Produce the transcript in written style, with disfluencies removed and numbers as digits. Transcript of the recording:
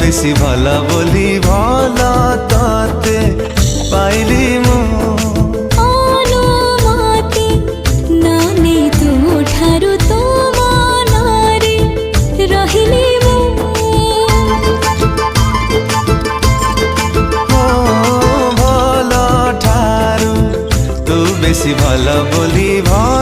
বেশি ভালা বলি ভালা তাতে পাইলি মু ଅନୁମତି ନାନେ ତୁ ଠାରୁ ତୋ ମନରେ ରହିଲି ମୁଁ ଭଲ ଠାରୁ ତୁ ବେଶି ଭଲ ବୋଲି ଭଲ